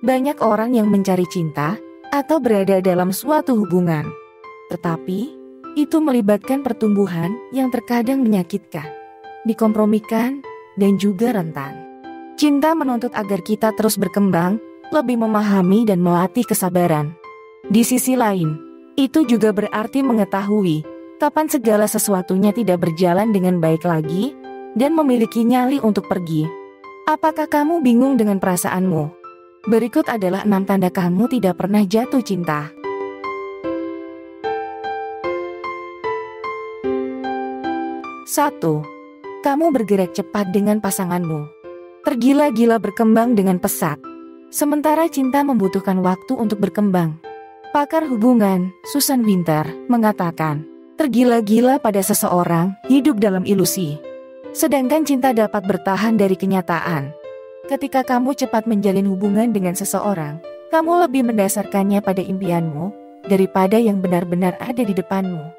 Banyak orang yang mencari cinta atau berada dalam suatu hubungan, tetapi itu melibatkan pertumbuhan yang terkadang menyakitkan, dikompromikan, dan juga rentan. Cinta menuntut agar kita terus berkembang, lebih memahami dan melatih kesabaran. Di sisi lain, itu juga berarti mengetahui kapan segala sesuatunya tidak berjalan dengan baik lagi dan memiliki nyali untuk pergi. Apakah kamu bingung dengan perasaanmu? Berikut adalah 6 tanda kamu tidak pernah jatuh cinta. 1. Kamu bergerak cepat dengan pasanganmu. Tergila-gila berkembang dengan pesat, sementara cinta membutuhkan waktu untuk berkembang. Pakar hubungan, Susan Winter, mengatakan, tergila-gila pada seseorang hidup dalam ilusi, sedangkan cinta dapat bertahan dari kenyataan. Ketika kamu cepat menjalin hubungan dengan seseorang, kamu lebih mendasarkannya pada impianmu daripada yang benar-benar ada di depanmu.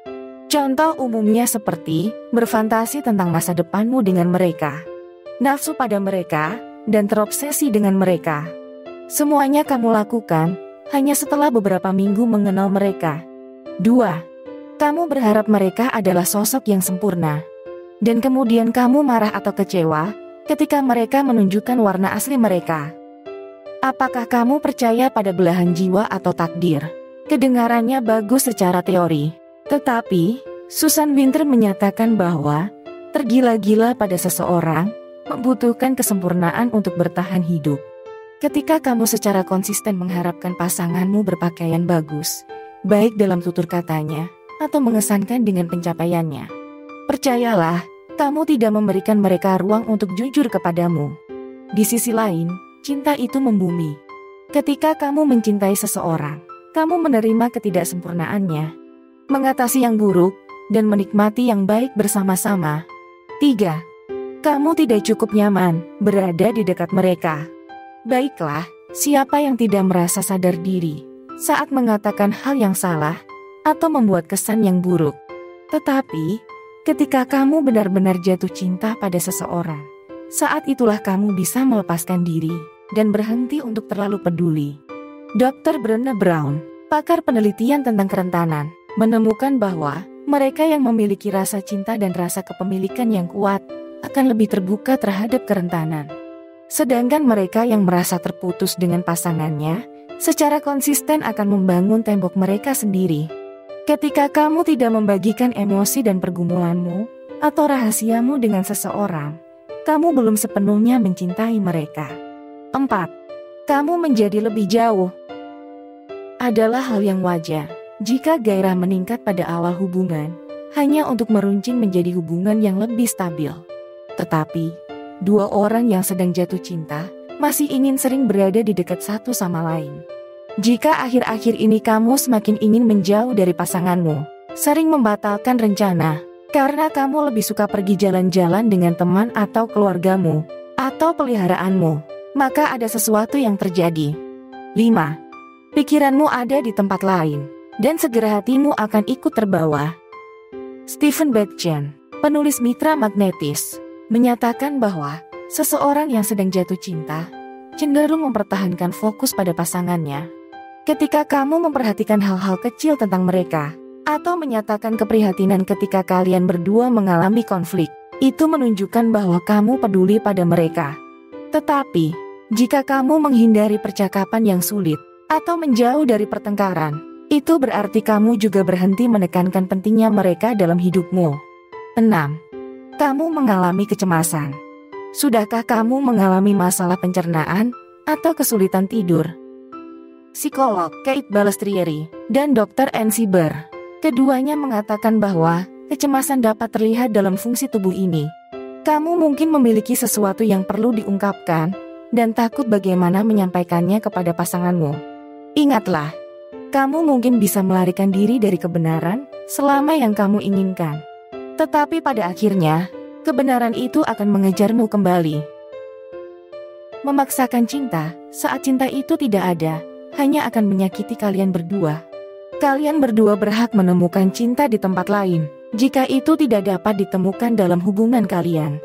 Contoh umumnya seperti berfantasi tentang masa depanmu dengan mereka, nafsu pada mereka, dan terobsesi dengan mereka. Semuanya kamu lakukan hanya setelah beberapa minggu mengenal mereka. 2. Kamu berharap mereka adalah sosok yang sempurna, dan kemudian kamu marah atau kecewa ketika mereka menunjukkan warna asli mereka. Apakah kamu percaya pada belahan jiwa atau takdir? Kedengarannya bagus secara teori, tetapi Susan Winter menyatakan bahwa tergila-gila pada seseorang membutuhkan kesempurnaan untuk bertahan hidup. Ketika kamu secara konsisten mengharapkan pasanganmu berpakaian bagus, baik dalam tutur katanya atau mengesankan dengan pencapaiannya, percayalah, kamu tidak memberikan mereka ruang untuk jujur kepadamu. Di sisi lain, cinta itu membumi. Ketika kamu mencintai seseorang, kamu menerima ketidaksempurnaannya, mengatasi yang buruk, dan menikmati yang baik bersama-sama. 3. Kamu tidak cukup nyaman berada di dekat mereka. Baiklah, siapa yang tidak merasa sadar diri saat mengatakan hal yang salah atau membuat kesan yang buruk? Tetapi, ketika kamu benar-benar jatuh cinta pada seseorang, saat itulah kamu bisa melepaskan diri dan berhenti untuk terlalu peduli. Dr. Brené Brown, pakar penelitian tentang kerentanan, menemukan bahwa mereka yang memiliki rasa cinta dan rasa kepemilikan yang kuat akan lebih terbuka terhadap kerentanan. Sedangkan mereka yang merasa terputus dengan pasangannya, secara konsisten akan membangun tembok mereka sendiri. Ketika kamu tidak membagikan emosi dan pergumulanmu atau rahasiamu dengan seseorang, kamu belum sepenuhnya mencintai mereka. 4. Kamu menjadi lebih jauh. Adalah hal yang wajar jika gairah meningkat pada awal hubungan, hanya untuk meruncing menjadi hubungan yang lebih stabil. Tetapi, dua orang yang sedang jatuh cinta masih ingin sering berada di dekat satu sama lain. Jika akhir-akhir ini kamu semakin ingin menjauh dari pasanganmu, sering membatalkan rencana, karena kamu lebih suka pergi jalan-jalan dengan teman atau keluargamu, atau peliharaanmu, maka ada sesuatu yang terjadi. 5. Pikiranmu ada di tempat lain, dan segera hatimu akan ikut terbawa. Stephen Batchen, penulis Mitra Magnetis, menyatakan bahwa seseorang yang sedang jatuh cinta cenderung mempertahankan fokus pada pasangannya. Ketika kamu memperhatikan hal-hal kecil tentang mereka, atau menyatakan keprihatinan ketika kalian berdua mengalami konflik, itu menunjukkan bahwa kamu peduli pada mereka. Tetapi, jika kamu menghindari percakapan yang sulit, atau menjauh dari pertengkaran, itu berarti kamu juga berhenti menekankan pentingnya mereka dalam hidupmu. 6. Kamu mengalami kecemasan. Sudahkah kamu mengalami masalah pencernaan atau kesulitan tidur? Psikolog Kate Balestrieri dan Dr. Ann Sieber, keduanya mengatakan bahwa kecemasan dapat terlihat dalam fungsi tubuh ini. Kamu mungkin memiliki sesuatu yang perlu diungkapkan dan takut bagaimana menyampaikannya kepada pasanganmu. Ingatlah, kamu mungkin bisa melarikan diri dari kebenaran selama yang kamu inginkan. Tetapi pada akhirnya, kebenaran itu akan mengejarmu kembali. Memaksakan cinta saat cinta itu tidak ada, hanya akan menyakiti kalian berdua. Kalian berdua berhak menemukan cinta di tempat lain, jika itu tidak dapat ditemukan dalam hubungan kalian.